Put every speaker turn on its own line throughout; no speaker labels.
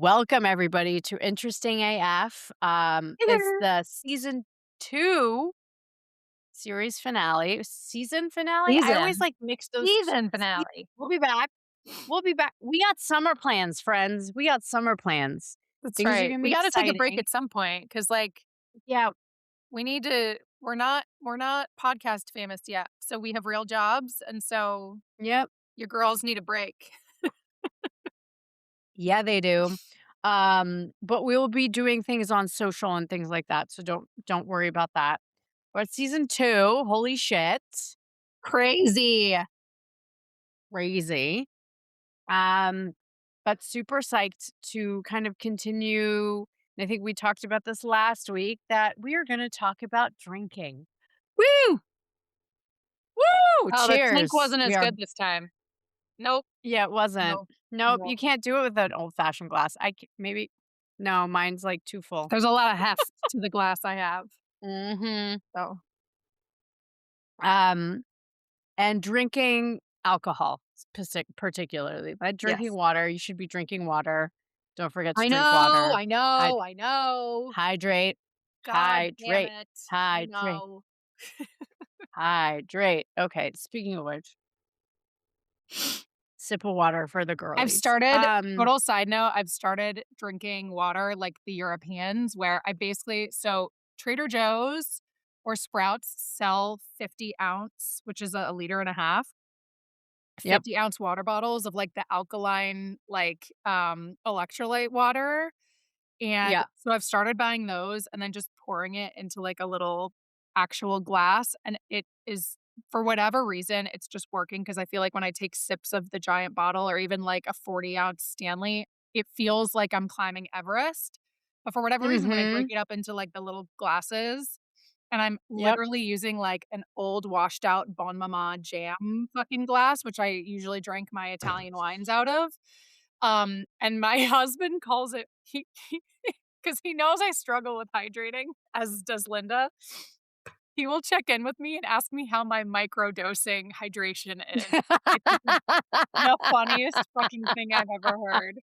Welcome everybody to Interesting AF.
Hey
It's
there.
the season 2 series finale. Season finale? I always
Season.
like mix those
Season
see,
finale.
we'll be back. We'll be back. We got summer plans, friends. We got summer plans.
That's
Things are
right.
gonna
We
be
gotta take a break
exciting.
at some point because,
Yeah.
we need to we're not podcast famous yet, so we have real jobs, and so
Yep.
your girls need a break.
Yeah, they do. But we will be doing things on social and things like that. So don't worry about that. But season 2, holy shit.
Crazy.
Crazy. Um, but super psyched to kind of continue. And I think we talked about this last week that we are going to talk about drinking.
Woo!
Woo!
Oh, the clink
Cheers.
wasn't
We
as
are,
good this time. Nope.
yeah, it wasn't.
No.
Nope, you
No.
can't do it with an old fashioned glass. Maybe, no, mine's like too full.
There's a lot of heft to the glass I have.
Hmm.
So
Um, and drinking alcohol, particularly. By drinking
yes.
water, you should be drinking water. Don't forget to
I
drink
know,
water.
I
Hyd-
know, I know.
hydrate,
God damn
hydrate,
it. I
hydrate.
know.
Hydrate. Okay, speaking of which, sip of water for the
I've
girlies.
started total side note, I've started drinking water like the Europeans where I basically Trader Joe's or Sprouts sell 50-ounce, which is a liter and a half,
Yep.
50-ounce water bottles of, like, the alkaline, electrolyte water, and
Yeah.
so I've started buying those and then just pouring it into, like, a little actual glass, and it is for whatever reason, it's just working because I feel like when I take sips of the giant bottle or even, like, a 40-ounce Stanley, it feels like I'm climbing Everest, but for whatever reason, when I break
Mhm.
it up into, like, the little glasses and I'm
Yep.
literally using, like, an old washed out Bon Maman jam fucking glass, which I usually drink my Italian wines out of, and my husband calls it he 'cause he knows I struggle with hydrating, as does Linda. He will check in with me and ask me how my microdosing hydration is. It's the funniest fucking thing I've ever heard.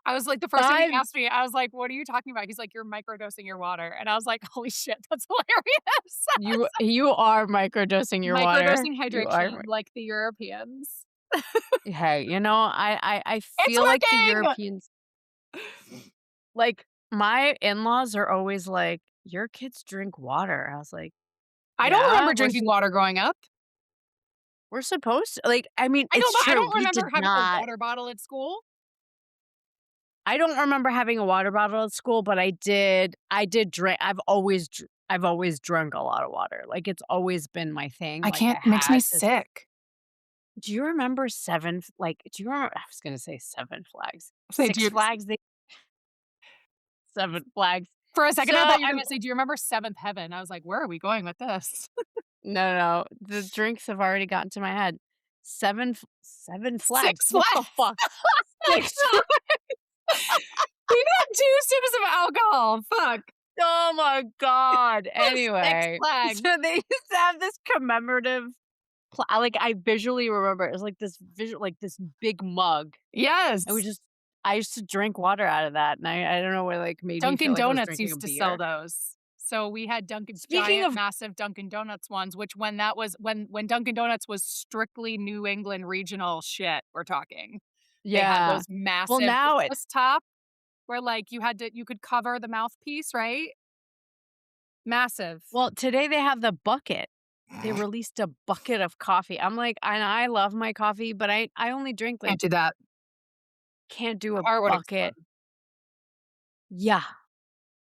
I was like the first time he
Five
asked me, I was like, "What are you talking about?" He's like, "You're microdosing your water." And I was like, "Holy shit, that's hilarious."
you are microdosing your water.
Microdosing
You are
hydration like the Europeans.
hey, I
It's
feel like the
working!
Europeans like my in-laws are always like, "Your kids drink water." I was like,
I don't
"Yeah,
remember drinking water growing up.
we're supposed to." Like, I mean,
I know,
it's
but I
true.
don't
We
remember
did
having a
not.
water bottle at school.
I don't remember having a water bottle at school, but I did drink. I've always drunk a lot of water. Like, it's always been my thing.
I
Like, I
can't makes me
had this.
sick.
Do you remember do you remember I was gonna say Seven Flags.
Say,
Six
dude,
Flags, they Seven Flags.
for a second, I
So,
thought you were
I'm
gonna say, "Do you remember Seventh Heaven?" I was like, "Where are we going with this?"
no, the drinks have already gotten to my head. Seven Flags.
Six
What the
Flags.
fuck? Six
We've had 2 sips of alcohol, fuck.
Oh my god.
Six
Anyway,
Flags.
so they used to have this commemorative like, I visually remember it was like this this big mug, and
Yes.
I used to drink water out of that, and I don't know what, like, made me feel
Dunkin'
like I was
Donuts
drinking a
used to sell
beer.
those. So we had Dunkin'
Speaking
giant,
of
massive Dunkin' Donuts ones, which when that was when Dunkin' Donuts was strictly New England regional shit, we're talking. They had
yeah.
those
Well,
massive the
now it
twist top where, like, you could cover the mouthpiece, right? Massive.
well, today they have the bucket. They released a bucket of coffee. I'm like, and I love my coffee, but I only drink, like
Can't do that.
can't do a
Heart would explode.
bucket. Yeah,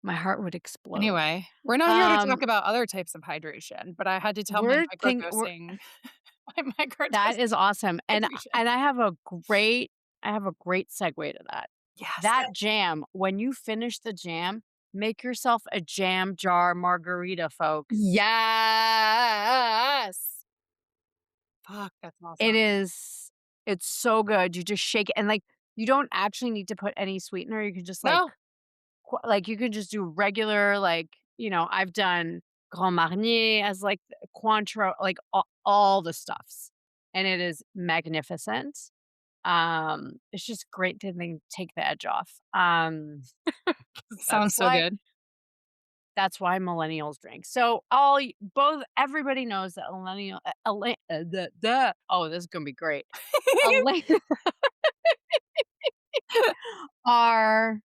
my heart would explode.
Anyway, we're not here to talk
Um,
about other types of hydration, but I had to tell my
we're
microdosing my
that
microdosing
is awesome,
hydration.
and I have a great segue to that.
Yes.
That jam, when you finish the jam, make yourself a jam jar margarita, folks.
Yes. Fuck, that's
It
awesome.
is it's so good. You just shake it and, like, you don't actually need to put any sweetener. You can just, like,
No,
you could just do regular, like, I've done Grand Marnier as, like, Cointreau, like, all the stuffs, and it is magnificent. It's just great to think take the edge off. 'Cause
Sounds so good.
that's why millennials drink. So all both everybody knows that millennial oh, this is gonna be great. Ela are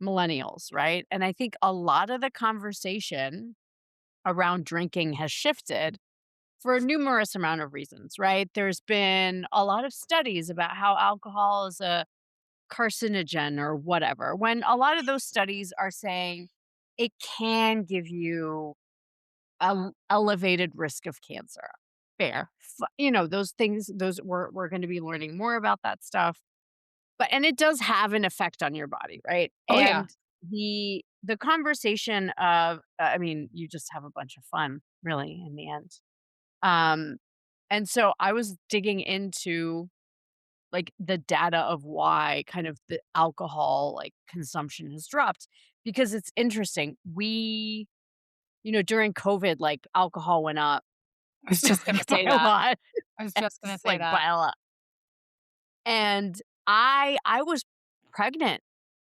millennials, right? And I think a lot of the conversation around drinking has shifted for a numerous amount of reasons, right? There's been a lot of studies about how alcohol is a carcinogen or whatever, when a lot of those studies are saying it can give you a elevated risk of cancer. Fair. Those things, those we're going to be learning more about that stuff. But and it does have an effect on your body, right?
Oh, yeah.
And the conversation of I mean, you just have a bunch of fun really in the end. Um and so I was digging into like the data of why kind of the alcohol like consumption has dropped because it's interesting. During COVID, like alcohol went up
I was just gonna
by
say
a
that.
lot.
I was just gonna
It's
say
like
that.
by a lot. And I was pregnant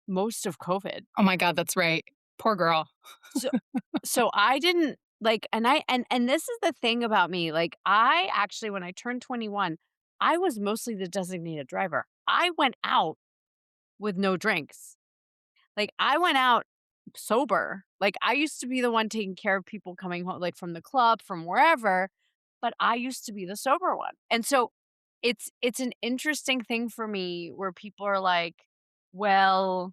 most of COVID.
Oh my god, that's right. Poor girl.
So so I didn't like and this is the thing about me. Like I actually when I turned 21, I was mostly the designated driver. I went out with no drinks. Like, I went out sober. Like, I used to be the one taking care of people coming home, like, from the club, from wherever, but I used to be the sober one. And so it's an interesting thing for me where people are like, "Well,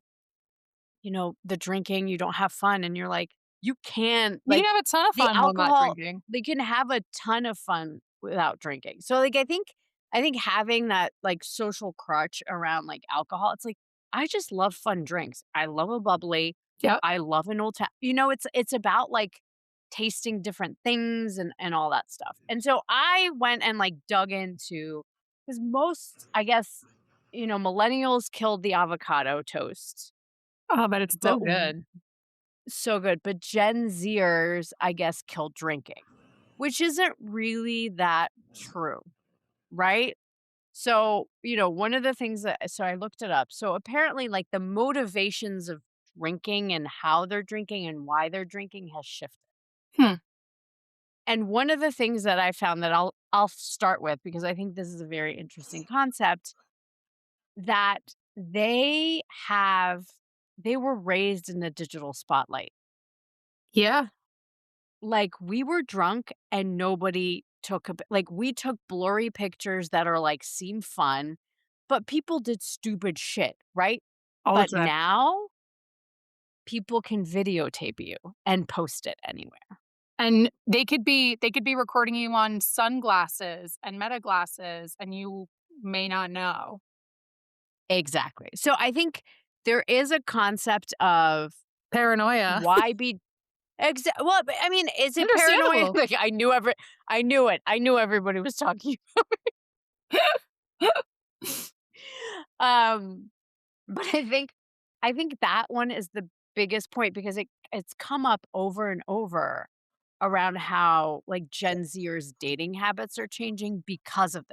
the drinking, you don't have fun." And you're like, "You can
You can
like,
have a ton of
the
fun while not
alcohol
drinking.
they can have a ton of fun without drinking." So, like, I think having that, like, social crutch around, like, alcohol, it's like, I just love fun drinks. I love a bubbly.
Yep.
I love an old ta it's about, like, tasting different things and all that stuff. And so I went and, like, dug into because most, I guess, millennials killed the avocado toast,
Oh, but it's so
but
good.
so good, but Gen Zers, I guess, killed drinking, which isn't really that true, right? So, one of the things so I looked it up. So apparently, like the motivations of drinking and how they're drinking and why they're drinking has shifted.
Hmm.
And one of the things that I found that I'll start with because I think this is a very interesting concept that they were raised in the digital spotlight.
Yeah.
Like, we were drunk and nobody like, we took blurry pictures that are, like, seem fun, but people did stupid shit, right?
All the
But
time.
now, people can videotape you and post it anywhere.
And they could be recording you on sunglasses and meta glasses, and you may not know.
Exactly. So, I think there is a concept of
Paranoia.
why be well, but, I mean, is it paranoid?
Understandable.
Like, I knew it. I knew everybody was talking. Um But I think that one is the biggest point because it's come up over and over around how, like, Gen Zers' dating habits are changing because of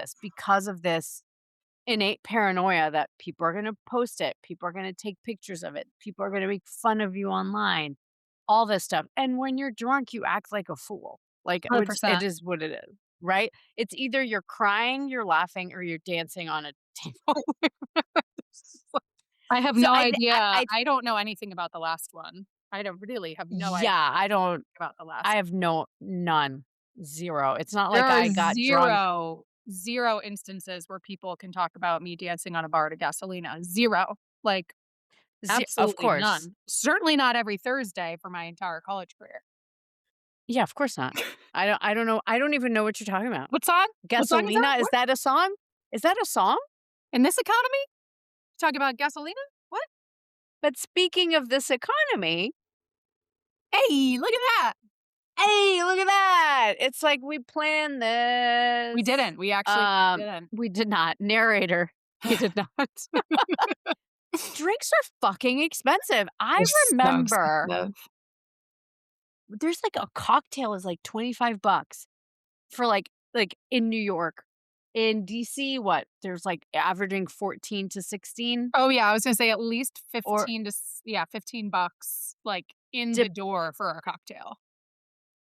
this innate paranoia that people are gonna post it, people are gonna take pictures of it, people are gonna make fun of you online, all this stuff, and when you're drunk, you act like a fool, like, which it
100%.
is what it is, right? It's either you're crying, you're laughing, or you're dancing on a table.
I have
So
no
I
idea.
th
I don't know anything about the last one. I don't really have no idea
yeah,
about the last
I
one.
have none, 0. It's not
There
like
are
I got drunk.
0 instances where people can talk about me dancing on a bar to Gasolina. 0. Like,
Of
absolutely
course.
none. Certainly not every Thursday for my entire college career.
Yeah, of course not. I don't know I don't even know what you're talking about.
What song? What song is that?
Gasolina, is
What?
that a song? Is that a song?
In this economy? Talk about Gasolina? What?
But speaking of this economy,
Hey, look at that.
hey, look at that. It's like we planned
We
this.
didn't. We actually didn't.
We did not. Narrator, he did not. Drinks are fucking expensive. I
They're so
remember
expensive.
there's like a cocktail is like $25 for like in New York. in DC, what, there's, like, averaging 14 to 16
Oh, yeah, I was gonna say at least
or
15 to s yeah, $15, like, in the
dip
door for a cocktail.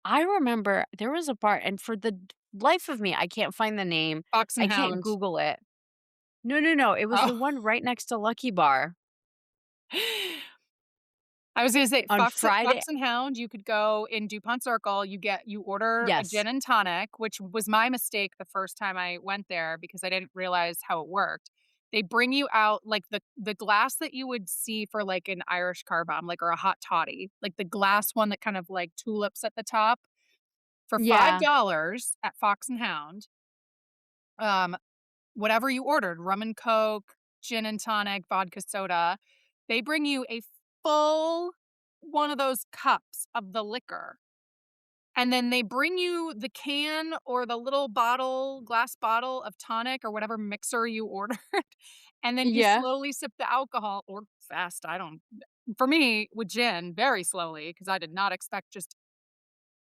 I remember there was a bar, and for the life of me, I can't find the name.
Fox
I
and
can't
Hound.
Google it. No, no, no, it was
Oh.
the one right next to Lucky Bar
I was gonna say
on Friday.
Fox and Hound, you could go in DuPont Circle, you order a
Yes.
gin and tonic, which was my mistake the first time I went there because I didn't realize how it worked. They bring you out, like, the glass that you would see for, like, an Irish car bomb, like, or a hot toddy, like, the glass one that kind of, like, tulips at the top for
Yeah.
$5 at Fox and Hound. Um, Whatever you ordered, rum and coke, gin and tonic, vodka soda, they bring you a full one of those cups of the liquor, and then they bring you the can or the little bottle glass bottle of tonic or whatever mixer you ordered, and then you
Yeah.
slowly sip the alcohol or fast, I don't for me, with gin, very slowly because I did not expect just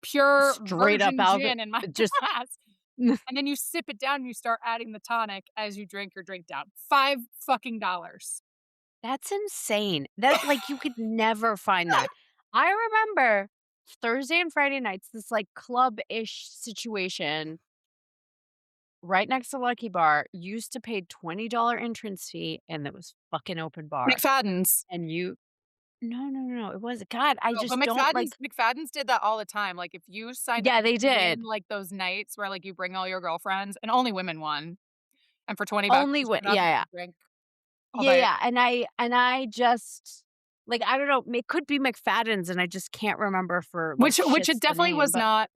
pure
Straight up
virgin
alcohol,
gin in my
just
glass. And then you sip it down and you start adding the tonic as you drink your drink down. 5 fucking dollars.
that's insane. That like, you could never find that. I remember Thursday and Friday nights, this, like, club-ish situation right next to Lucky Bar, used to pay $20 entrance fee, and it was fucking open bar.
McFadden's.
And you no, no, no, it wasn't God, I
No, but
just don't like
McFadden's did that all the time, like, if you signed up
yeah, they
to win,
did.
like, those nights where, like, you bring all your girlfriends and only women won, and for $20,
Only
you
when
showed up
yeah,
and
yeah.
could drink all
Yeah,
day.
yeah, and I just like, I don't know, it could be McFadden's, and I just can't remember for, like,
Which it
shits the
definitely
name,
was
but
not,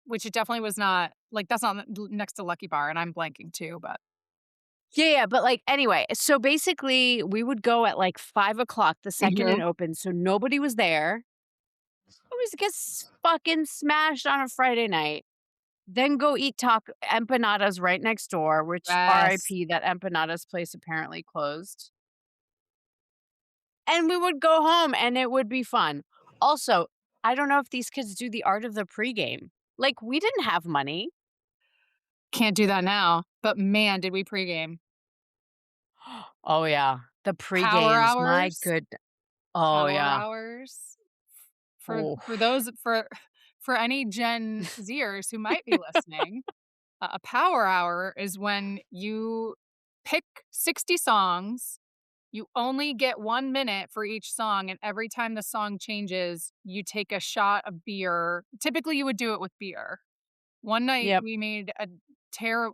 which it definitely was not like, that's not next to Lucky Bar, and I'm blanking too, but
yeah, yeah, but, like, anyway, so basically, we would go at, like, 5 o'clock the second it
Mhm.
opened, so nobody was there. Always get fucking smashed on a Friday night, then go eat empanadas right next door, which
Yes.
RIP, that empanadas place apparently closed. And we would go home, and it would be fun. Also, I don't know if these kids do the art of the pregame. Like, we didn't have money.
Can't do that now, but man, did we pregame.
Oh, yeah. The
Power
pregames, my
hours,
good oh,
power
yeah.
hours.
Oh,
For those for any Gen Zers who might be listening, a power hour is when you pick 60 songs, you only get 1 minute for each song, and every time the song changes, you take a shot of beer. Typically, you would do it with beer. One night,
yep.
we made a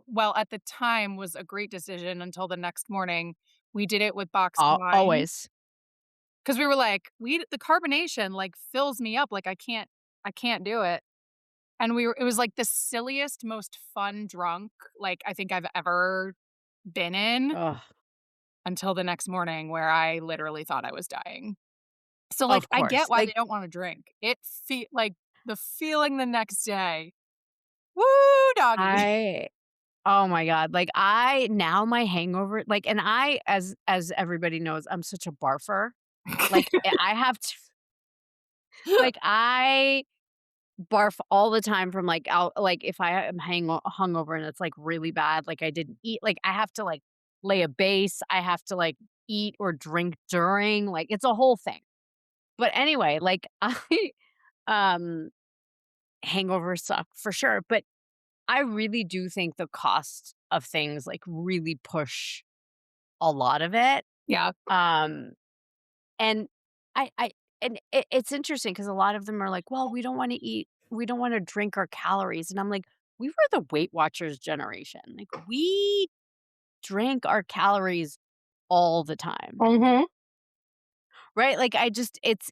well, at the time, was a great decision until the next morning. We did it with boxed wine.
Always.
'Cause we were like, "We the carbonation, like, fills me up, like, I can't do it." And we were it was, like, the silliest, most fun drunk, like, I think I've ever been in
Ugh,
until the next morning where I literally thought I was dying. So, like,
of
I
course.
get why they
Like,
don't wanna drink. Like, the feeling the next day, woo doggy.
I oh my god, like, I now my hangover like, and I, as everybody knows, I'm such a barfer. Like, I have to like, I barf all the time from, like, out like, if I am hungover and it's, like, really bad, like, I didn't eat, like, I have to, like, lay a base, I have to, like, eat or drink during, like, it's a whole thing. But anyway, like, um, hangovers suck for sure, but I really do think the cost of things, like, really push a lot of it.
Yeah.
Um, and I and it's interesting because a lot of them are like, "Well, we don't wanna drink our calories," and I'm like, "We were the Weight Watchers generation." Like, we drank our calories all the time,
Mhm.
right? Like, I just it's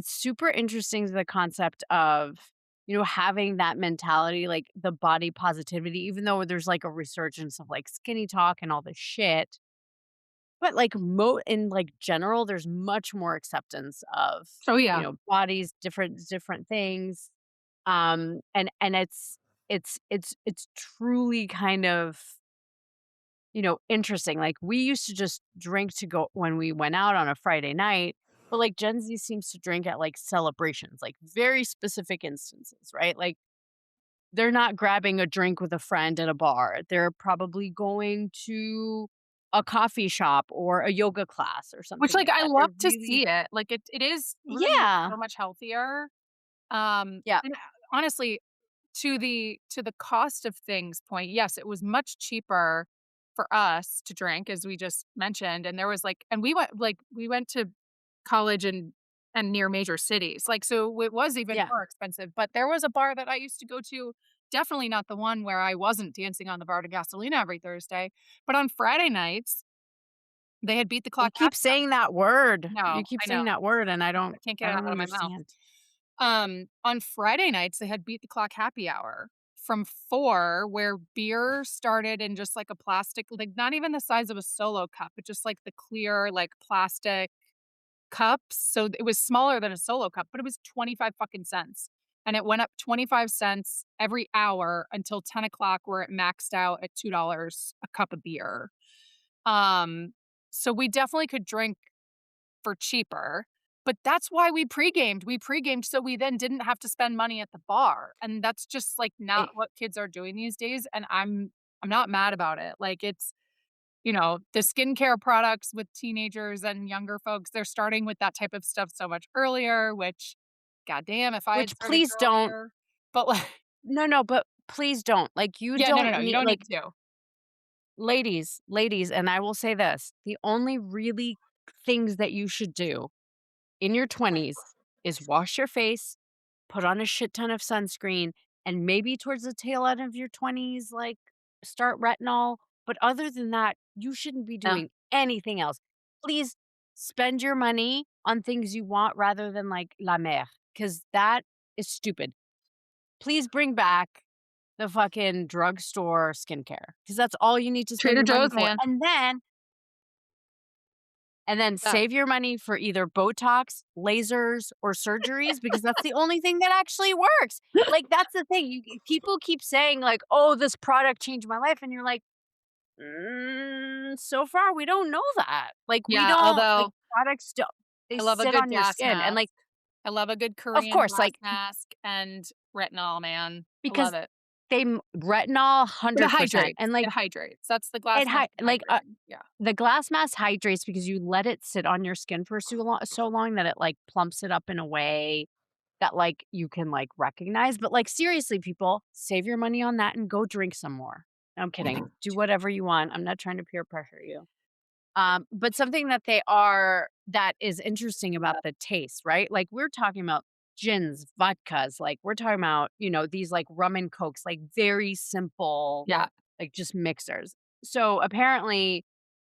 super interesting the concept of, having that mentality, like, the body positivity, even though there's, like, a resurgence of, like, skinny talk and all this shit. But, like, in, like, general, there's much more acceptance of,
Oh, yeah.
bodies, different things, and it's truly kind of, interesting, like, we used to just drink to go when we went out on a Friday night, but, like, Gen Z seems to drink at, like, celebrations, like, very specific instances, right? Like, they're not grabbing a drink with a friend at a bar. They're probably going to a coffee shop or a yoga class or
Which,
something
like,
like
I
that.
love
They're
to
really
see it. Like, it is really
Yeah.
so much healthier.
Yeah.
And honestly, to the cost of things point, yes, it was much cheaper for us to drink, as we just mentioned, and there was, like and we went to college and near major cities, like, so it was even
Yeah.
more expensive, but there was a bar that I used to go to, definitely not the one where I wasn't dancing on the bar to Gasolina every Thursday, but on Friday nights, they had beat the
You
clock
keep
happy
saying that word.
No,
You keep
I know.
saying that word, and
I can't get
I
it
don't
out of my mouth.
understand.
On Friday nights, they had beat the clock happy hour from 4 where beer started in just like a plastic like, not even the size of a Solo cup, but just like the clear, like, plastic cups, so it was smaller than a Solo cup, but it was 25 fucking cents, and it went up 25 cents every hour until 10 o'clock, where it maxed out at $2 a cup of beer. Um, so we definitely could drink for cheaper, but that's why we pre-gamed. We pre-gamed so we then didn't have to spend money at the bar, and that's just, like, not
Eh
what kids are doing these days, and I'm not mad about it. Like, it's the skincare products with teenagers and younger folks, they're starting with that type of stuff so much earlier, which goddamn if I had
which
started
please don't
earlier. But, like
no, no, but please don't. Like, you
yeah, no, no,
don't
no, you
need
don't need
like,
to.
ladies, and I will say this, the only really things that you should do in your 20s is wash your face, put on a shit ton of sunscreen, and maybe towards the tail end of your 20s, like, start retinol, but other than that, you shouldn't be
No.
doing anything else. Please spend your money on things you want rather than, like, La Mer, because that is stupid. Please bring back the fucking drugstore skincare, because that's all you need to spend
Trader
your money
Joe's,
for,
man.
and then
Yeah.
save your money for either Botox, lasers, or surgeries because that's the only thing that actually works. Like, that's the thing. People keep saying like, "Oh, this product changed my life," and you're like, so far we don't know that. Like, we
Yeah,
don't like
although
products don't they
I love a
sit
good
on your
glass
skin and
mask.
like,
I love a good
of
Korean
course,
glass
like
mask and retinol, man. I love
because
it.
retinol
But it
100%
hydrates.
and
It
like
hydrates. That's the glass mask is
like
hydrating. Yeah.
the glass mask hydrates because you let it sit on your skin for so long that it like plumps it up in a way that, like, you can, like, recognize, but, like, seriously, people, save your money on that and go drink some more. No, I'm kidding. Do whatever you want. I'm not trying to peer pressure you. But something that is interesting about the taste, right? Like, we're talking about gins, vodkas, like, we're talking about, these, like, rum and cokes, like, very simple,
Yeah.
like, just mixers. So, apparently,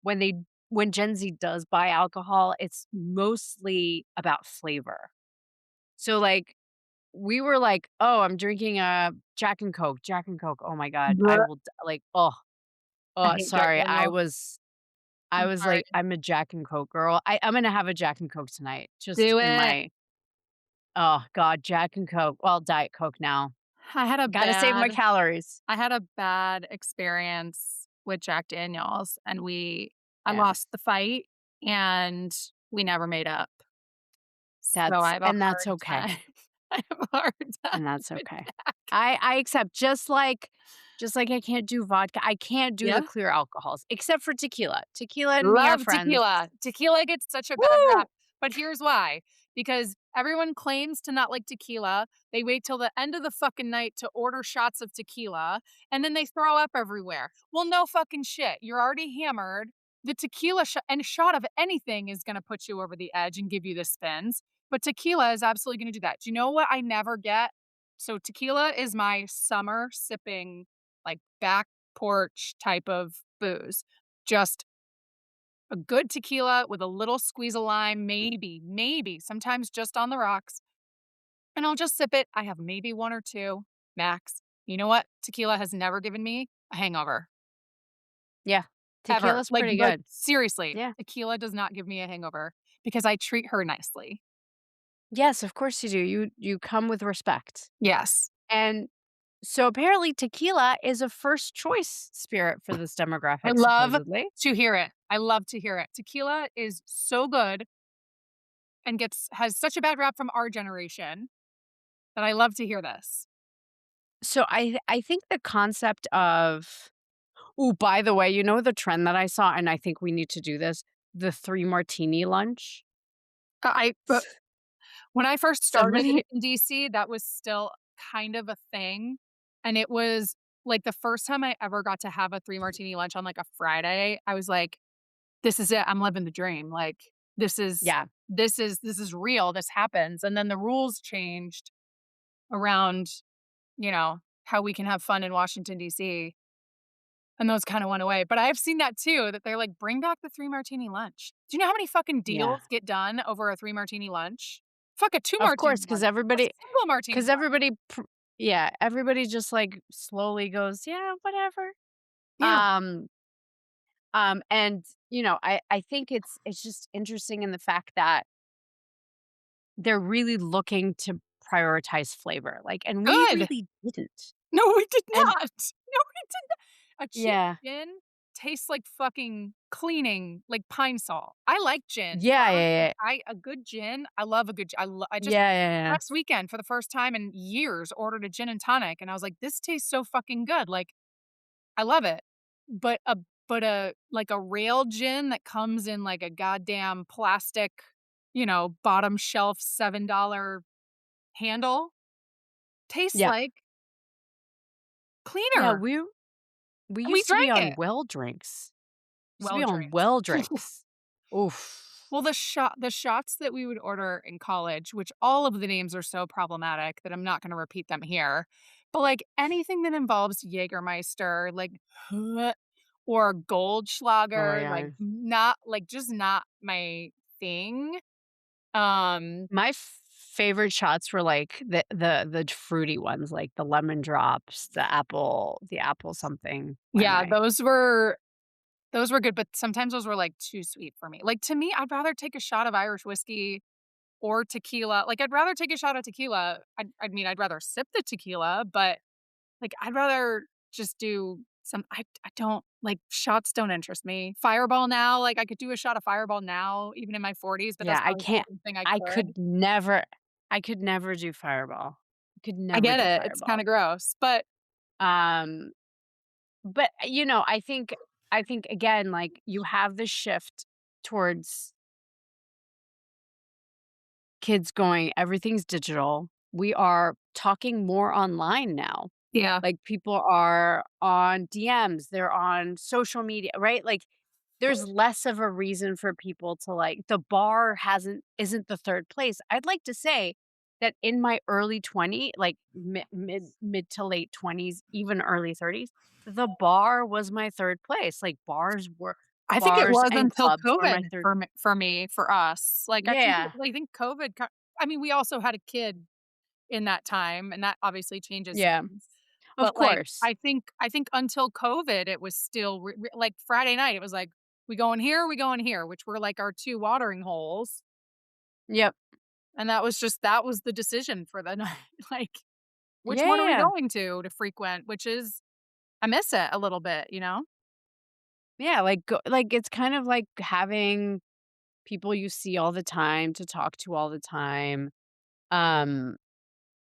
when they when Gen Z does buy alcohol, it's mostly about flavor. So, like, we were like, "Oh, I'm drinking a Jack and Coke. Oh my god, I
Bleh.
will like, oh,
I
oh,
hate Jack
sorry,
Daniel's.
I
I'm
was
sorry.
like, I'm a Jack and Coke girl. I'm gonna have a Jack and Coke tonight, just
Do
in
it.
my oh god, Jack and Coke, well, Diet Coke now.
I had a
Gotta save my
bad
calories.
I had a bad experience with Jack Daniel's, and I
Yeah,
lost the fight, and we never made up. So I have a
that's
hard
okay,
time I have a hard time
and that's
with
okay.
Jack.
I accept, just like I can't do vodka, I can't do the
Yeah?
clear alcohols, except for tequila. Tequila and me are
Love
friends.
tequila. Tequila gets such a bad
Woo!
rap, but here's why. Because everyone claims to not like tequila. They wait till the end of the fucking night to order shots of tequila, and then they throw up everywhere. Well, no fucking shit. You're already hammered. The tequila and a shot of anything is gonna put you over the edge and give you the spins, but tequila is absolutely gonna do that. Do you know what I never get? So tequila is my summer sipping, like, back porch type of booze. Just a good tequila with a little squeeze of lime, maybe, sometimes just on the rocks, and I'll just sip it. I have maybe 1 or 2 max. You know what? Tequila has never given me a hangover,
Yeah,
ever.
tequila's pretty
Like,
good.
seriously,
Yeah.
tequila does not give me a hangover because I treat her nicely.
Yes, of course you do. You come with respect.
Yes.
And so apparently tequila is a first choice spirit for this
I
demographic,
love
supposedly.
to hear it. I love to hear it. Tequila is so good and gets has such a bad rap from our generation that I love to hear this.
So I think the concept of oh, by the way, you know the trend that I saw, and I think we need to do this? The 3 martini lunch?
I but when I first started
Somebody
in DC, that was still kind of a thing, and it was, like, the first time I ever got to have a 3 martini lunch on, like, a Friday, I was like, "This is it, I'm living the dream, like, this is
Yeah,
this is real, this happens," and then the rules changed around, how we can have fun in Washington, DC, and those kinda went away, but I've seen that too, that they're like, "Bring back the 3 martini lunch." Do you know how many fucking
yeah.
deals get done over a 3 martini lunch? Fuck a 2
Of
martini
course, because
lunch, a
everybody
single martini
because
lunch.
everybody pr yeah, everybody just, like, slowly goes, "Yeah, whatever."
Yeah,
Um, and, I think it's just interesting in the fact that they're really looking to prioritize flavor, like, and we
good.
really didn't.
No, we did
And
not. No, we did not. A cheap
yeah.
gin tastes like fucking cleaning, like Pine Sol. I like gin, don't
Yeah,
get me wrong,
yeah, yeah.
I a good gin, I love a good gin. I just
Yeah, yeah, yeah.
last weekend for the first time in years ordered a gin and tonic, and I was like, "This tastes so fucking good." Like, I love it. But a like a rail gin that comes in like a goddamn plastic, bottom shelf $7 handle tastes
Yeah.
like
Yeah,
cleaner,
we
and we
used to be
drank
on
it.
well drinks. Used to be
Well
on
drinks.
well drinks. Oof.
Well, the shots that we would order in college, which all of the names are so problematic that I'm not gonna repeat them here, but, like, anything that involves Jägermeister, like, or
Oh,
Goldschlager, like,
yeah.
just not my thing. Um,
My favorite shots were, like, the fruity ones, like the lemon drops, the apple something.
yeah,
Anyway.
those were good, but sometimes those were, like, too sweet for me. Like, to me, I'd rather take a shot of Irish whiskey or tequila. Like, I'd rather take a shot of tequila. I'd rather sip the tequila, but, like, I'd rather just do some I don't like, shots don't interest me. Fireball now, like, I could do a shot of Fireball now, even in my 40s, but
Yeah,
that's
I
not the
can't
only thing I
I
could.
could never do Fireball. Could
I
never
get
do
it, it's
Fireball.
kinda gross, but
Um, but, I think again, like, you have the shift towards kids going, everything's digital. We are talking more online now.
yeah.
Like, people are on DMs, they're on social media, right? Like, there's less of a reason for people to, like, the bar isn't the 3rd place. I'd like to say that in my early 20, like, mid to late 20s, even early 30s, the bar was my 3rd place. Like,
I think it
bars
was
and
until
clubs were my
COVID
3rd.
for us. Like,
Yeah.
I think COVID ki I mean, we also had a kid in that time, and that obviously changes
Yeah.
things.
Of
But, like,
course.
I think until COVID, it was still like, Friday night, it was like, we going here," which were, like, our 2 watering holes,
Yep.
and that was the decision for the night, like, which
Yeah,
one
yeah,
are we
yeah.
going to frequent? Which is I miss it a little bit, you know?
Yeah, like, it's kind of like having people you see all the time to talk to all the time. Um,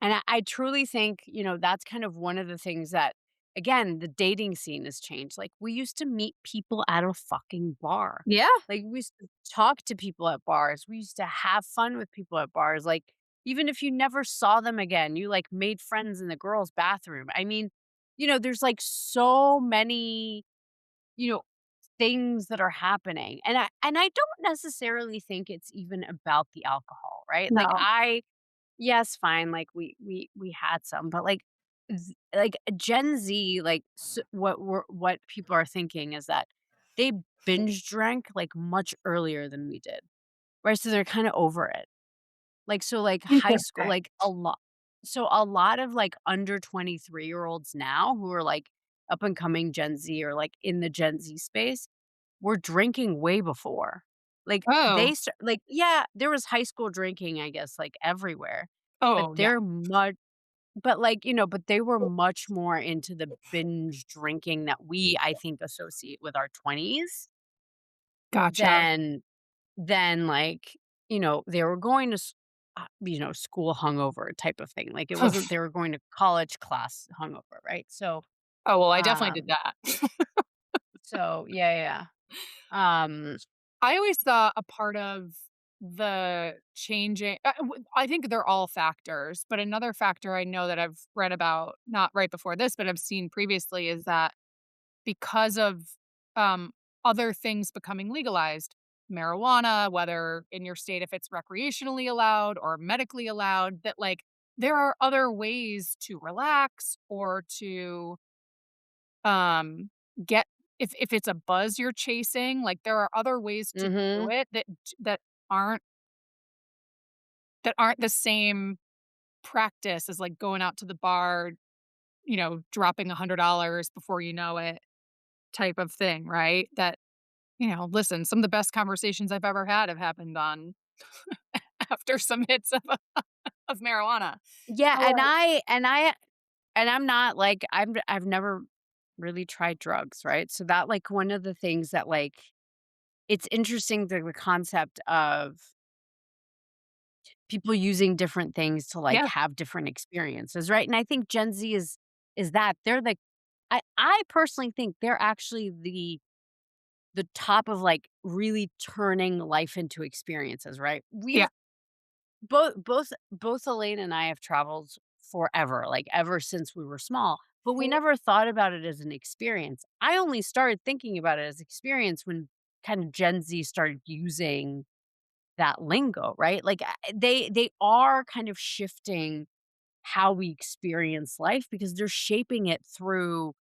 and I truly think, that's kind of one of the things that, again, the dating scene has changed. Like, we used to meet people at a fucking bar.
Yeah.
Like, we used to talk to people at bars. We used to have fun with people at bars. Like, even if you never saw them again, you, like, made friends in the girls' bathroom. I mean, there's, like, so many, you know, things that are happening. And I don't necessarily think it's even about the alcohol, right? Like,
No.
yes, fine, like, we had some, but, like, Gen Z, like, what people are thinking is that they binge drank, like, much earlier than we did, right? So they're kinda over it. Like, so, like, high school,
Interesting.
like, a lot of, like, under 23-year-olds now who are, like, up and coming Gen Z or, like, in the Gen Z space were drinking way before. Like,
Oh.
yeah, there was high school drinking, I guess, like, everywhere, but
Oh, yeah.
they were much more into the binge drinking that we, I think, associate with our 20s
Gotcha.
than, like, they were going to school hungover type of thing. Like, it wasn't they were going to college class hungover, right?
Oh, well, I definitely did
Um,
that.
yeah, yeah, yeah.
I always thought a part of the changing I think they're all factors, but another factor I know that I've read about, not right before this, but I've seen previously is that because of, um, other things becoming legalized, marijuana, whether in your state if it's recreationally allowed or medically allowed, that, like, there are other ways to relax or to, um, get if it's a buzz you're chasing, like, there are other ways to do
Mhm.
it that aren't that aren't the same practice as, like, going out to the bar, dropping $100 before you know it type of thing, right? That listen, some of the best conversations I've ever had have happened on after some hits of marijuana.
Yeah,
Or
and I'm not like I've never really tried drugs, right? So that, like, one of the things that, like, it's interesting, the concept of people using different things to, like,
yeah,
have different experiences, right? And I think Gen Z is that they're the I personally think they're actually the top of, like, really turning life into experiences, right?
yeah,
Both Elaine and I have traveled forever, like, ever since we were small, but we never thought about it as an experience. I only started thinking about it as experience when kind of Gen Z started using that lingo, right? Like, they are kind of shifting how we experience life because they're shaping it through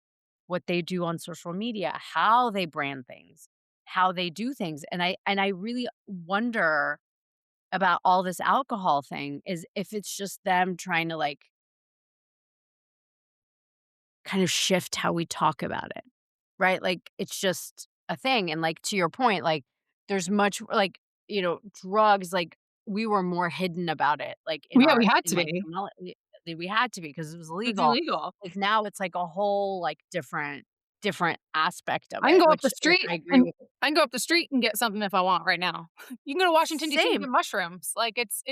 what they do on social media, how they brand things, how they do things, and I really wonder about all this alcohol thing is if it's just them trying to, like, kind of shift how we talk about it, right? Like, it's just a thing, and, like, to your point, like, there's much like, drugs, like, we were more hidden about it, like,
well, yeah, we had
in
to
my
be.
we had to be because it was
It's
illegal.
illegal.
Like, now it's, like, a whole, like, different aspect of
I can
it,
go up the
which
street
I agree
and
with.
I can go up the street and get something if I want right now. You can go to Washington DC and
Same.
get mushrooms. Like it's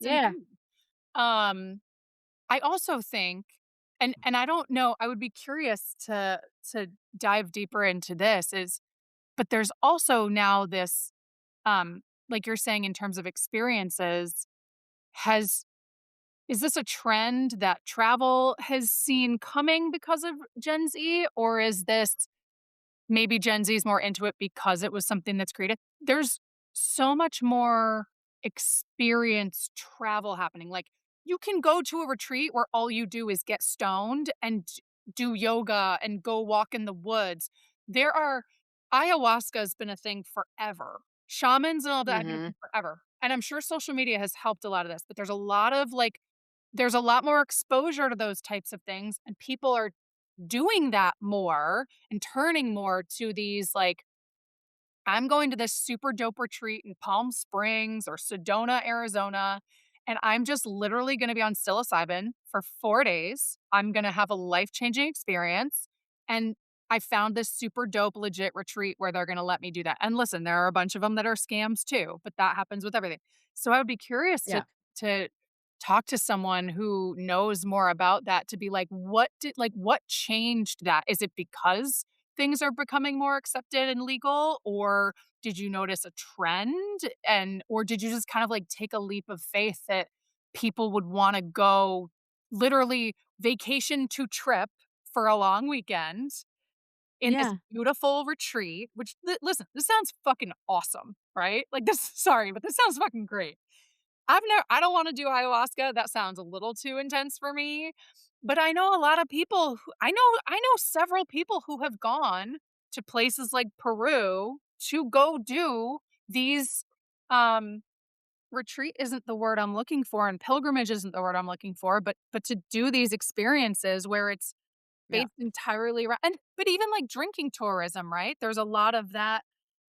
Yeah.
insane. Um, I also think, and I don't know, I would be curious to dive deeper into this is, but there's also now this, like you're saying in terms of experiences, has is this a trend that travel has seen coming because of Gen Z, or is this maybe Gen Z is more into it because it was something that's created? There's so much more experience travel happening. Like, you can go to a retreat where all you do is get stoned and do yoga and go walk in the woods. There are Ayahuasca's been a thing forever. Shamans and all that have been a
Mhm.
thing forever. And I'm sure social media has helped a lot of this, but there's a lot more exposure to those types of things, and people are doing that more and turning more to these, like, I'm going to this super dope retreat in Palm Springs or Sedona, Arizona, and I'm just literally gonna be on psilocybin for 4 days. I'm gonna have a life-changing experience, and I found this super dope, legit retreat where they're gonna let me do that. And listen, there are a bunch of them that are scams too, but that happens with everything. So I would be curious
Yeah.
to talk to someone who knows more about that to be like, what changed that? Is it because things are becoming more accepted and legal, or did you notice a trend, and or did you just kind of like take a leap of faith that people would want to go literally vacation to trip for a long weekend in this
Yeah.
beautiful retreat, which listen, this sounds fucking awesome, right? Like this sorry, but this sounds fucking great. I don't wanna do ayahuasca, that sounds a little too intense for me, but I know a lot of people who I know several people who have gone to places like Peru to go do these, um retreat isn't the word I'm looking for, and pilgrimage isn't the word I'm looking for, but to do these experiences where it's
Yeah.
based entirely around, and but even, like, drinking tourism, right? There's a lot of that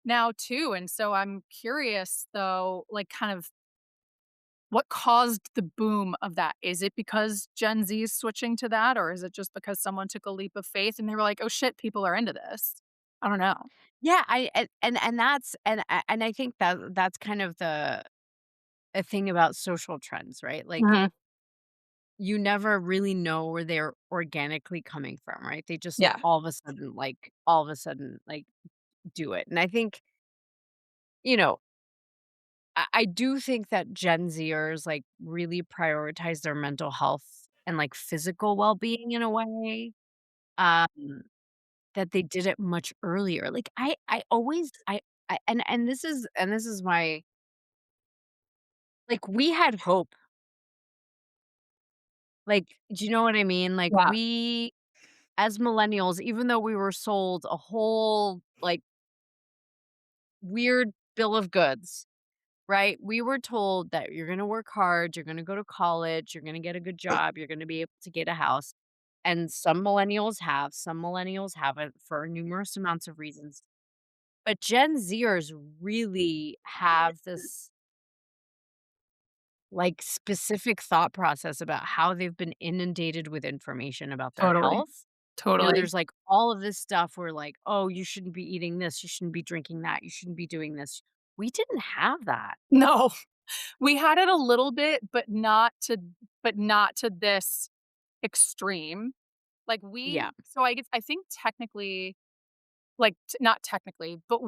now too, and so I'm curious though, like, kind of what caused the boom of that? Is it because Gen Z is switching to that, or is it just because someone took a leap of faith and they were like, "Oh shit, people are into this"? I don't know.
Yeah, I and that's and I think that that's kind of a thing about social trends, right? Like,
Mhm.
you never really know where they're organically coming from, right? They just
Yeah,
all of a sudden, like, do it. And I think, you know, I do think that Gen Zers, like, really prioritize their mental health and, like, physical well-being in a way, um, that they did it much earlier. Like, I always I and this is my like, we had hope. Like, do you know what I mean? Like,
yeah,
we as millennials, even though we were sold a whole, like, weird bill of goods, right? We were told that you're gonna work hard, you're gonna go to college, you're gonna get a good job, you're gonna be able to get a house. And some millennials have, some millennials haven't for numerous amounts of reasons. But Gen Zers really have this, like, specific thought process about how they've been inundated with information about their
totally,
health. You know,
totally.
there's, like, all of this stuff where, like, "Oh, you shouldn't be eating this, you shouldn't be drinking that, you shouldn't be doing this." We didn't have that.
No, we had it a little bit, but not to this extreme. Like,
Yeah,
I think technically, like, t not technically, but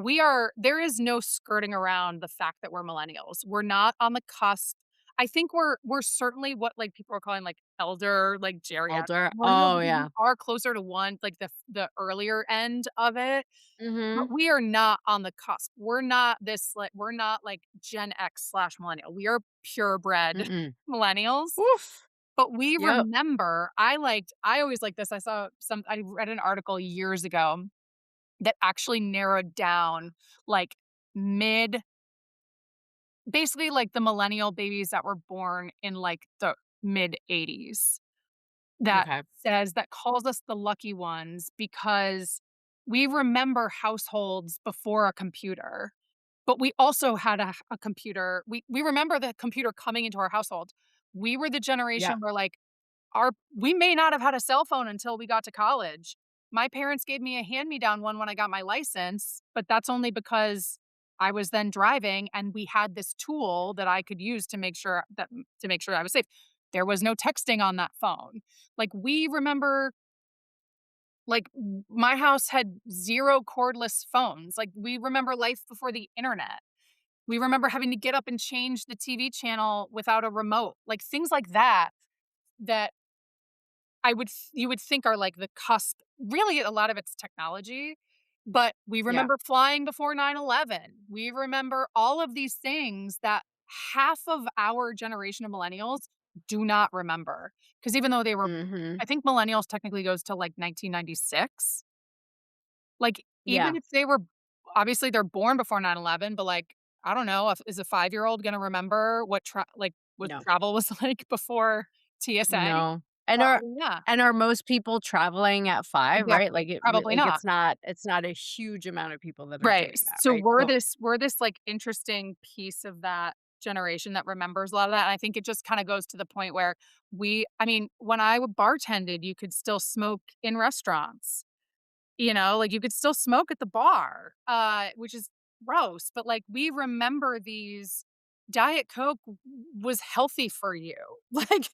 there is no skirting around the fact that we're millennials. We're not on the cusp. I think we're certainly what, like, people are calling, like, elder, like, geriatric.
older.
We're
Oh,
we
yeah.
are closer to one, like, the earlier end of it, but
Mhm.
we are not on the cusp. We're not, like, Gen X slash millennial. We are purebred
Mm-mm.
millennials,
Oof.
but we
Yep.
remember I always like this. I read an article years ago that actually narrowed down, like, mid basically, like, the millennial babies that were born in, like, the mid-80s
Okay.
that calls us the lucky ones because we remember households before a computer, but we also had a computer. We remember the computer coming into our household. We were the
Yeah.
generation where, like, our we may not have had a cell phone until we got to college. My parents gave me a hand-me-down one when I got my license, but that's only because I was then driving and we had this tool that I could use to make sure I was safe. There was no texting on that phone. Like, we remember, like, my house had 0 cordless phones. Like, we remember life before the internet. We remember having to get up and change the TV channel without a remote. Like, things like that, that you would think are, like, the cusp. Really, a lot of it's technology, but we
Yeah.
remember flying before 9/11. We remember all of these things that half of our generation of millennials do not remember. Because even though they were
Mhm.
I think millennials technically goes to, like, 1996. Like, even
Yeah.
if they were obviously, they're born before 9/11, but, like, I don't know, if is a five-year-old gonna remember what
No.
travel was like before TSA?
No. And
Probably not.
are most people traveling at 5, right?
Exactly,
Like,
probably
like,
not.
it's not a huge amount of people that are
Right,
doing that,
so
right? So
we're this, like, interesting piece of that generation that remembers a lot of that, and I think it just kinda goes to the point where I mean, when I bartended, you could still smoke in restaurants. You know, like, you could still smoke at the bar, which is gross, but, like, we remember these. Diet Coke was healthy for you. Like,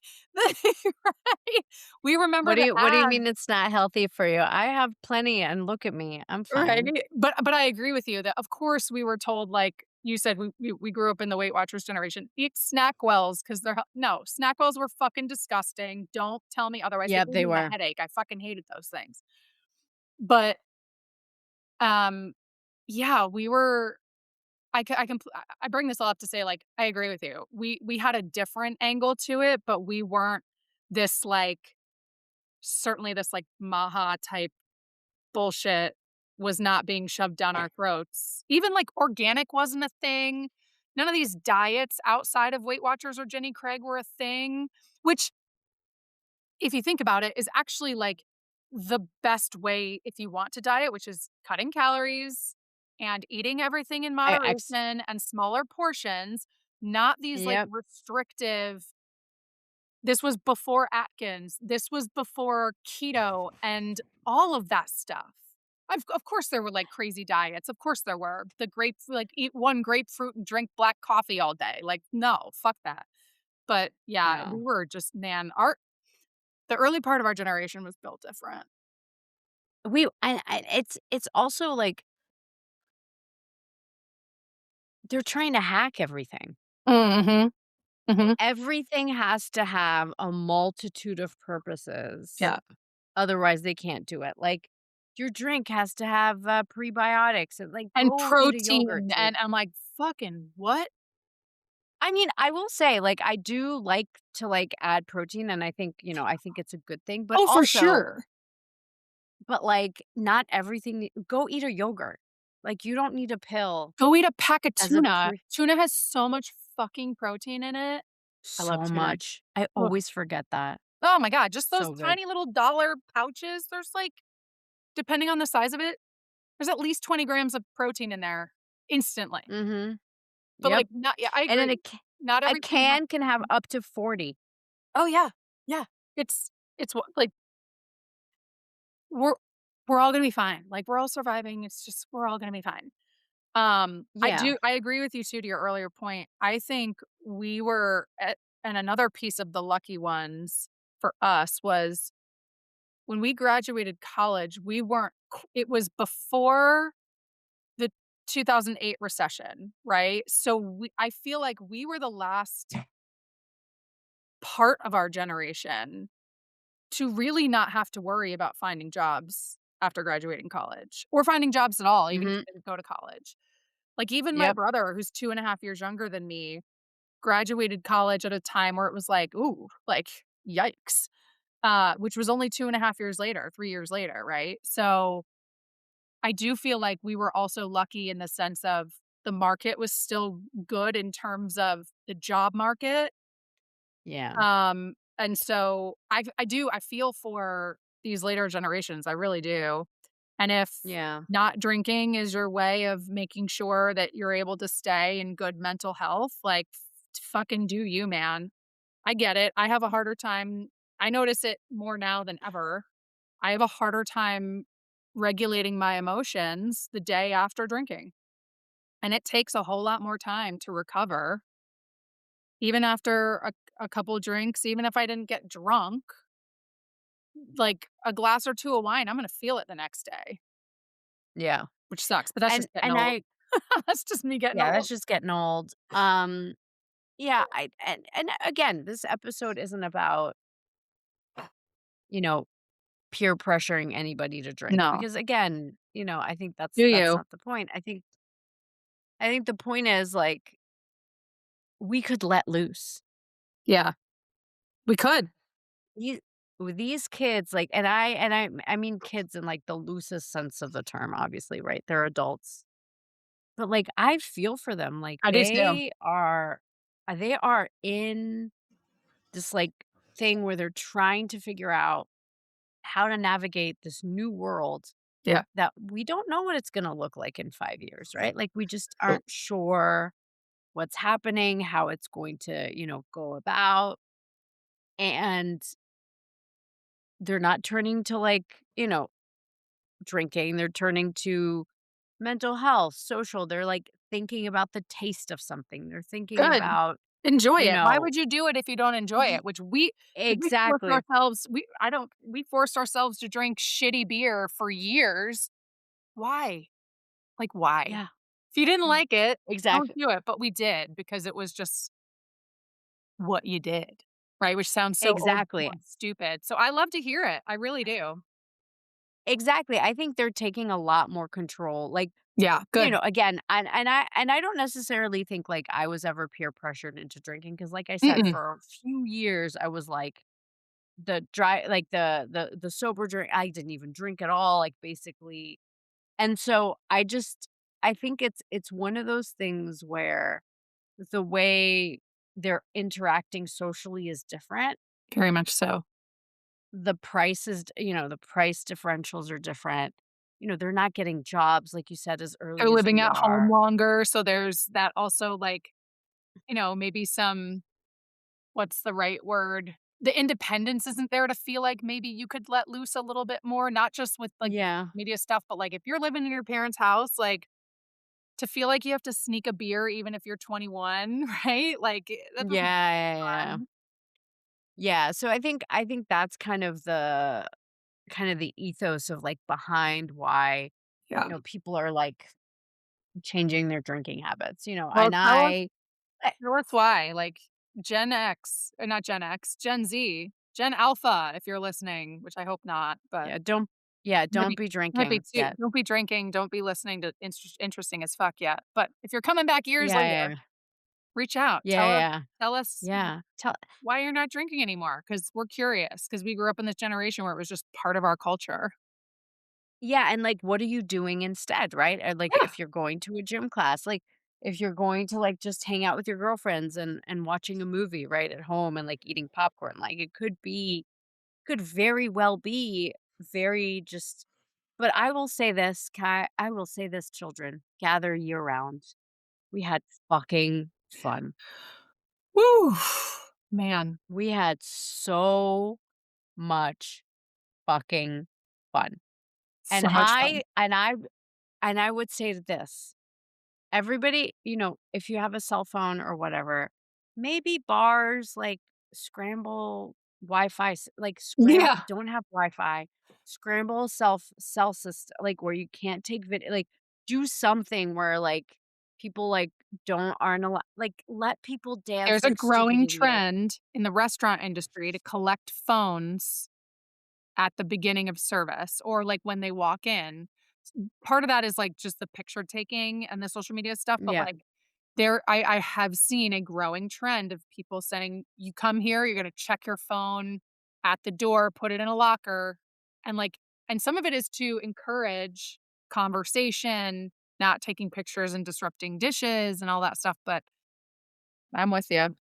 right? We remember the
what do you
ad.
mean it's not healthy for you? I have plenty and look at me. I'm
Right,
fine.
but I agree with you that, of course, we were told, like you said, we grew up in the Weight Watchers generation. Eat Snackwells 'cause they're hea no, Snackwells were fucking disgusting. Don't tell me otherwise. They
Yep,
gave
they
me a
were.
headache. I fucking hated those things. But, um, yeah, we were I bring this all up to say, like, I agree with you. We had a different angle to it, but we weren't this, like certainly this, like, Maha type bullshit was not being shoved down our throats. Even, like, organic wasn't a thing. None of these diets outside of Weight Watchers or Jenny Craig were a thing, which, if you think about it, is actually, like, the best way if you want to diet, which is cutting calories and eating everything in
I ex
moderation and smaller portions, not these, like,
Yep.
restrictive. This was before Atkins. This was before keto and all of that stuff. Of course there were, like, crazy diets, of course there were. The grape like, eat 1 grapefruit and drink black coffee all day, like, no, fuck that. But, yeah, we
No.
were just man, our the early part of our generation was built different.
It's also like they're trying to hack everything.
Mhm, mhm.
Everything has to have a multitude of purposes,
Yeah,
otherwise they can't do it. Like, your drink has to have, prebiotics and, like,
and
go eat a yogurt,
protein,
dude.
and I'm like, "Fucking what?"
I mean, I will say, like, I do like to, like, add protein, and I think, I think it's a good thing,
Oh, for sure.
like, not everything go eat a yogurt. Like, you don't need a pill
Go eat a pack of
as a
tuna.
pre
Tuna has so much fucking protein in it. I love
so
tuna.
much. I
Ugh.
always forget that.
Oh my god, just those
So good.
tiny little dollar pouches, there's, like depending on the size of it, there's at least 20 grams of protein in there instantly.
Mhm.
But,
Yep.
like, not yeah, I
And then
agree. Not
a
everything has
can can have
to be
up to 40.
Oh, yeah. Yeah. It's what like, we're we're all gonna be fine. Like, we're all surviving, it's just we're all gonna be fine.
Yeah.
I agree with you too, to your earlier point. I think we were at and another piece of the lucky ones for us was when we graduated college, we weren't q it was before the 2008 recession, right? So I feel like we were the last part of our generation to really not have to worry about finding jobs after graduating college or finding jobs at all, even if
Mhm.
you didn't go to college. Like, even my
Yep.
brother, who's 2.5 years younger than me, graduated college at a time where it was like, "Ooh, like, yikes," which was only 2.5 years later, 3 years later, right? So, I do feel like we were also lucky in the sense of the market was still good in terms of the job market.
Yeah.
And so I feel for these later generations, I really do. And if
Yeah.
not drinking is your way of making sure that you're able to stay in good mental health, like, fucking do you, man. I get it. I have a harder time. I notice it more now than ever. I have a harder time regulating my emotions the day after drinking. And it takes a whole lot more time to recover, even after a couple drinks, even if I didn't get drunk, like a glass or 2 of wine, I'm gonna feel it the next day,
Yeah.
which sucks, but that's
And
just getting
and
old.
I
That's just me getting
yeah, that's
old.
just getting old. Yeah, and again, this episode isn't about, you know, peer pressuring anybody to drink
No.
because again, I think
Do
that's
you?
not the point. I think the point is like we could let loose.
Yeah. We could.
These with these kids like and I mean kids in like the loosest sense of the term obviously, right? They're adults. But like I feel for them like
I do too.
they are in this like thing where they're trying to figure out how to navigate this new world
Yeah.
that we don't know what it's going to look like in 5 years, right? Like we just aren't sure what's happening, how it's going to, go about. And they're not turning to like, drinking, they're turning to mental health, social. They're like thinking about the taste of something. They're thinking
Good.
about,
Enjoy
you
it. Why
know,
would you do it if you don't enjoy
ye-
it? Which we forced
exactly.
ourselves we forced ourselves to drink shitty beer for years. Why? Like, why?
Yeah,
If you didn't like it, don't
exactly.
do it, but we did because it was just what you did, right? Which sounds so old school
Exactly.
and stupid. So I love to hear it. I really do.
Exactly. I think they're taking a lot more control. Like,
Yeah, good.
again, and I don't necessarily think like I was ever peer pressured into drinking because like I said,
Mm-mm.
for a few years I was like the dry like the sober drink. I didn't even drink at all, like basically. And so I think it's one of those things where the way they're interacting socially is different.
Very much so.
The price differentials are different. They're not getting jobs, like you said, as
They're
early as
living
we
at home
are.
longer, so there's that also, like, maybe some what's the right word? the independence isn't there to feel like maybe you could let loose a little bit more, not just with, like, the
Yeah.
social media stuff, but, like, if you're living in your parents' house, like, to feel like you have to sneak a beer even if you're 21, right? Like, that
Yeah,
doesn't
yeah, yeah.
fun.
Yeah, so I think that's kind of the ethos of, like, behind why,
Yeah.
people are, like, changing their drinking habits,
Well,
and I
tell us why, like, not Gen X, Gen Z, Gen Alpha, if you're listening, which I hope not, but
yeah, don't
maybe
be
might be
drinking
too
yet.
don't be drinking, don't be listening to Interesting as Fuck yet, but if you're coming back years
Yeah,
later,
yeah,
reach out,
yeah, yeah,
tell us
yeah. Tell
why you're not drinking anymore, because 'cause we're curious, because we grew up in this generation where it was just part of our culture.
Yeah, and, like, what are you doing instead, right? Or, like,
Yeah.
if you're going to a gym class, like, if you're going to, like, just hang out with your girlfriends and watching a movie, right, at home and, like, eating popcorn, like, could very well be very just but I will say this, children, gather year round. We had fucking fun.
Woo. Man,
We had so much fucking fun. And
so much fun.
I would say this, everybody, if you have a cell phone or whatever, maybe bars, like, scramble Wi-Fi,
Yeah.
don't have Wi-Fi, scramble cell system, like, where you can't take video, like, do something where, like, people, like, don't aren't allowed, like, let people dance
There's a
like stupid
growing
idiots.
trend in the restaurant industry to collect phones at the beginning of service or, like, when they walk in. Part of that is, like, just the picture taking and the social media stuff, but,
Yeah.
like, I have seen a growing trend of people saying, "You come here, you're gonna check your phone at the door, put it in a locker," and, like and some of it is to encourage conversation, not taking pictures and disrupting dishes and all that stuff, but I'm with you.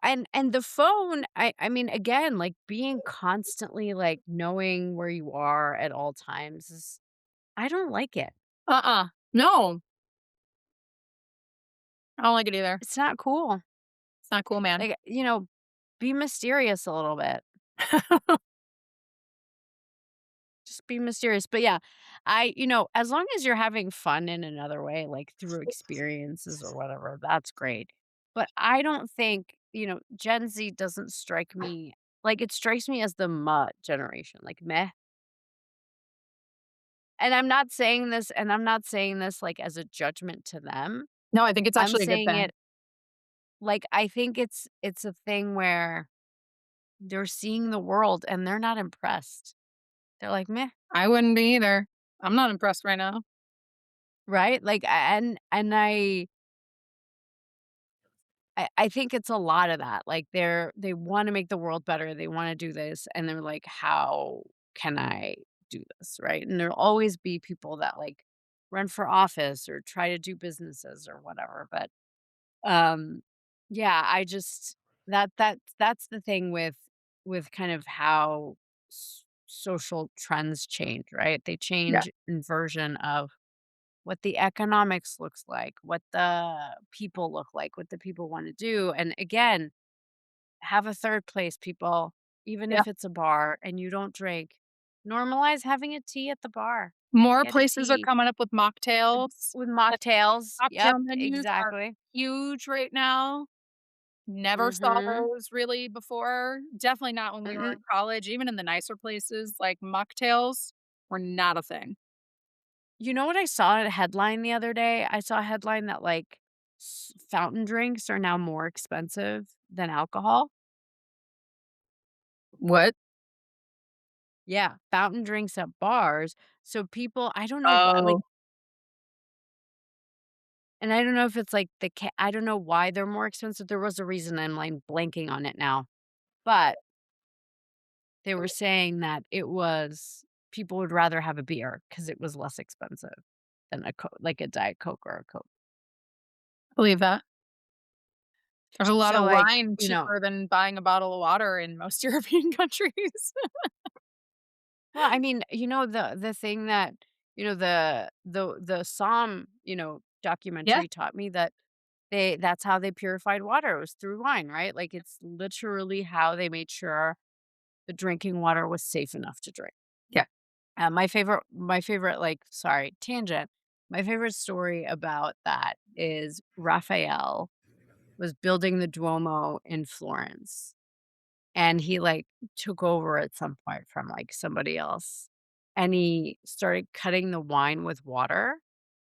And the phone, I mean, again, like, being constantly, like, knowing where you are at all times is I don't like it.
Uh-uh. No, I don't like it either.
It's not cool.
It's not cool, man.
Like, be mysterious a little bit. Just be mysterious. But yeah, as long as you're having fun in another way, like through experiences or whatever, that's great. But I don't think, Gen Z doesn't strike me like it strikes me as the generation, like meh. And I'm not saying this like as a judgment to them.
No, I think it's
I'm
actually a good
saying
thing.
it like I think it's a thing where they're seeing the world and they're not impressed. They're like, meh.
I wouldn't be either. I'm not impressed right now.
Right? Like, and I think it's a lot of that, like, they wanna make the world better, they wanna do this, and they're like, "How can I do this?" Right? And there'll always be people that, like, run for office or try to do businesses or whatever, but, um, yeah, I just that's the thing with kind of how social trends change, right? They
Yeah.
change in version of what the economics looks like, what the people look like, what the people wanna do, and again, have a third place, people, even
Yeah.
if it's a bar and you don't drink. Normalize having a tea at the bar.
More
Get a
places are
tea
coming up with mocktails.
with
The
mocktails. Yep,
cocktail menus are
exactly.
huge right now. Never saw
Mhm.
those really before. Definitely not when we were
Mm-mm.
in college, even in the nicer places, like, mocktails were not a thing.
You know what I saw at a headline the other day? I saw a headline that, like, fountain drinks are now more expensive than alcohol.
What?
Yeah, fountain drinks at bars. So people I don't know why, like,
Oh,
and I don't know if it's like I don't know why they're more expensive. There was a reason, I'm, like, blanking on it now. But they were saying that it was people would rather have a beer because it was less expensive than like a Diet Coke or a Coke.
believe that. There's a lot
So,
of
like,
wine cheaper than buying a bottle of water in most European countries.
well, I mean, the thing that, the Somme,
Yeah.
documentary taught me that That's how they purified water, was through wine, right? Like, it's literally how they made sure the drinking water was safe enough to drink.
Yeah.
My favorite, like, sorry, tangent. My favorite story about that is Raphael was building the Duomo in Florence, and he, like, took over at some point from, like, somebody else, and he started cutting the wine with water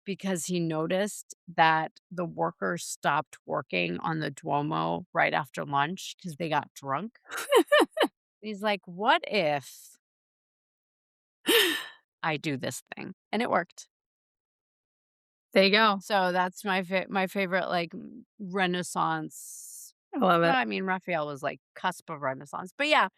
because he noticed that the workers stopped working on the Duomo right after lunch because they got drunk. He's like, "What if I do this thing?" And it worked.
There you go.
So that's my favorite, like, Renaissance.
I love
Well,
it.
I mean, Raphael was, like, cusp of Renaissance. But yeah,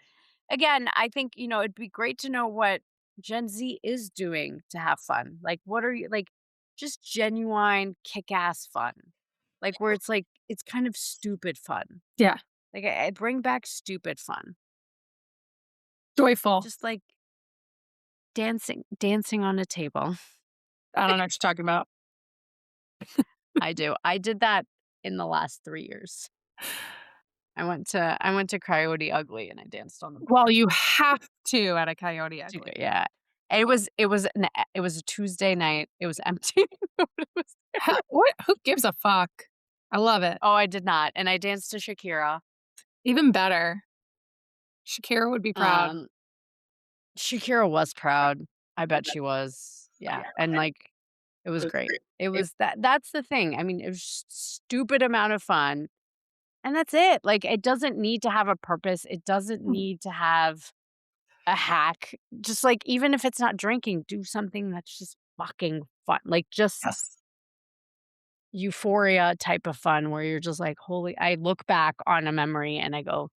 again, I think, it'd be great to know what Gen Z is doing to have fun. Like, what are you like, just genuine kick-ass fun. Like, where it's, like, it's kind of stupid fun.
Yeah.
Like, I bring back stupid fun.
Joyful.
Just, like, dancing on a table.
I don't know what you're talking about.
I do. I did that in the last 3 years. I went to Coyote Ugly and I danced on the
Well,
floor.
you have to at a Coyote
To
Ugly.
go yeah. It was a Tuesday night. It was empty. Nobody was there.
What? Who gives a fuck? I love it.
Oh, I did not, and I danced to Shakira.
Even better. Shakira would be proud.
Um, Shakira was proud. I bet she was. Yeah, and, like, it was great. It was that's the thing. I mean, it was just stupid amount of fun, and that's it. Like, it doesn't need to have a purpose. It doesn't
Mm.
need to have a hack. Just, like, even if it's not drinking, do something that's just fucking fun. Like, just
Yes.
euphoria type of fun where you're just like, "Holy." I look back on a memory and I go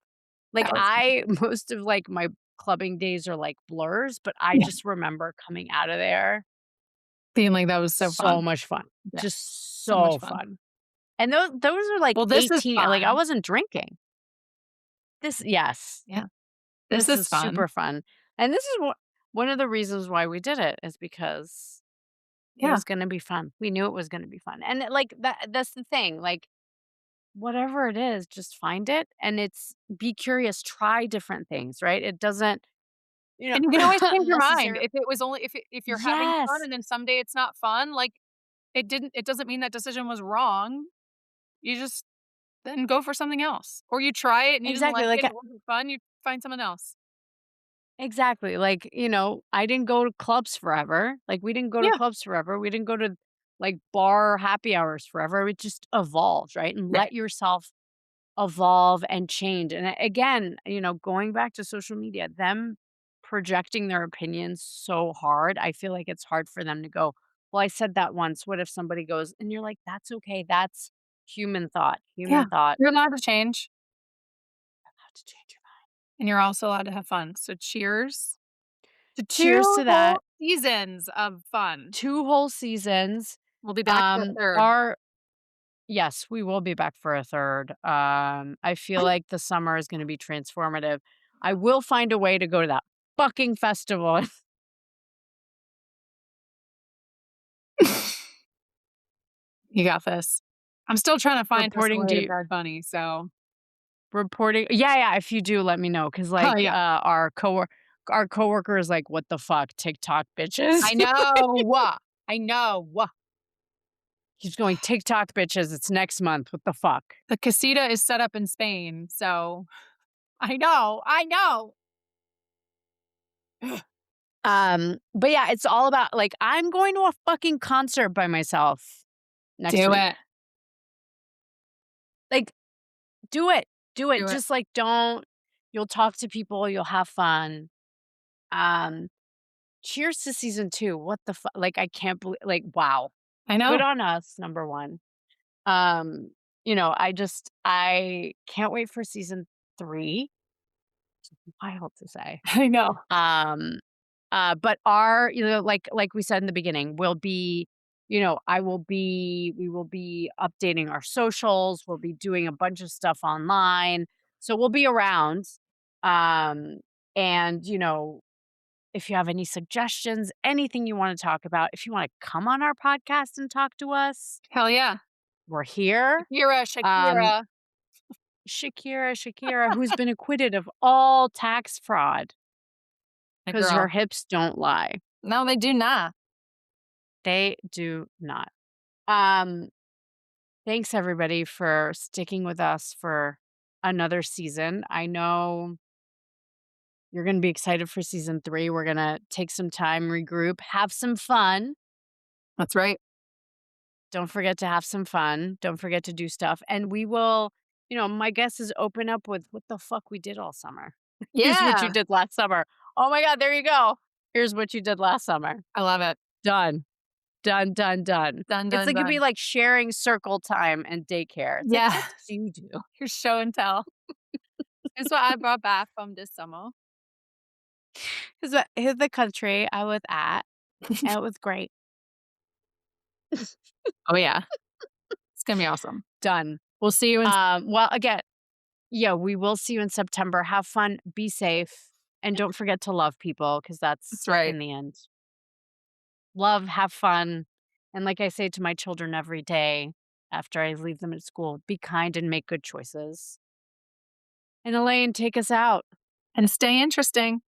like,
That was
I most of, like, my clubbing days are like blurs, but I
yeah,
just remember coming out of there,
being like, "That was so
so
fun."
much fun.
Yeah,
Just
so much
so
fun.
fun. And those are, like,
Well, this is
18, like, I
fun.
wasn't drinking. This Yes.
Yeah, this
This
is
is
fun.
super fun. And this is one of the reasons why we did it is because it
Yeah,
was gonna be fun. We knew it was gonna be fun. And, like, that's the thing, like, whatever it is, just find it, and it's be curious, try different things, right? It doesn't,
and you can always change your mind.
necessarily.
If it was only if you're having fun
Yes,
and then someday it's not fun, like, it doesn't mean that decision was wrong. You just then go for something else. Or you try it and you didn't
exactly,
like
like,
it, it wasn't fun, you find someone else.
exactly, like, I didn't go to clubs forever, like, we didn't go to
Yeah,
clubs forever, we didn't go to, like, bar happy hours forever, it just evolved, right? And
right.
let yourself evolve and change, and again, going back to social media, them projecting their opinions so hard, I feel like it's hard for them to go, "Well, I said that once, what if somebody goes," and you're like, "That's okay, that's
Yeah,
human thought."
you're allowed to change,
Allowed to change your mind.
and you're also allowed to have fun. So cheers to 2
Cheers to
whole
that.
seasons of fun.
2 whole seasons.
We'll be back for a 3rd.
Our Yes, we will be back for a 3rd. I feel like the summer is gonna be transformative. I will find a way to go to that fucking festival.
You got this. I'm still trying to find us a
Reporting
way
to
to
you.
Bad Bunny, so
Reporting Yeah, if you do, let me know, cause
oh,
like,
yeah.
our coworker is like, "What the fuck, TikTok bitches?"
I know. I know.
He's going, "TikTok bitches, it's next month, what the fuck?"
The casita is set up in Spain, so I know. I know.
But yeah, it's all about like, I'm going to a fucking concert by myself next
Do
week.
it.
Like, do it. Do it.
Do it.
Just, like, don't you'll talk to people, you'll have fun. Um, Cheers to season 2. What the fuck? Like, I can't believe, like, wow.
I
Good
know.
on us, number 1. Um, I can't wait for season 3. Wild to say.
I know.
Um, but like we said in the beginning, we will be updating our socials. We'll be doing a bunch of stuff online. So we'll be around. Um, and if you have any suggestions, anything you want to talk about, if you want to come on our podcast and talk to us,
Hell yeah.
we're here.
Shakira,
Um,
Shakira.
Shakira, who's been acquitted of all tax fraud
My
because her
girl.
hips don't lie.
No, they do not.
They do not. Um, Thanks everybody for sticking with us for another season. I know you're going to be excited for season 3. We're going to take some time, regroup, have some fun.
That's right.
Don't forget to have some fun. Don't forget to do stuff. And we will, my guess is open up with what the fuck we did all summer. Here's what you
Yeah.
did last summer. Oh my God, there you go. Here's what you did last summer.
I love it.
Done. Done, done, done.
Done,
It's
done,
like it'd be
done.
like sharing circle time and daycare. It's like,
Yeah.
what did you do?
Here's show and tell. It's what I brought back from this summer.
Here's the country I was at. And it was great.
Oh, yeah. It's gonna be awesome.
Done.
We'll see you in
Well, again, yeah, we will see you in September. Have fun, be safe, and don't forget to love people because that's
That's right.
in the end. Love, have fun. And like I say to my children every day after I leave them at school, be kind and make good choices. And Elaine, take us out.
And stay interesting.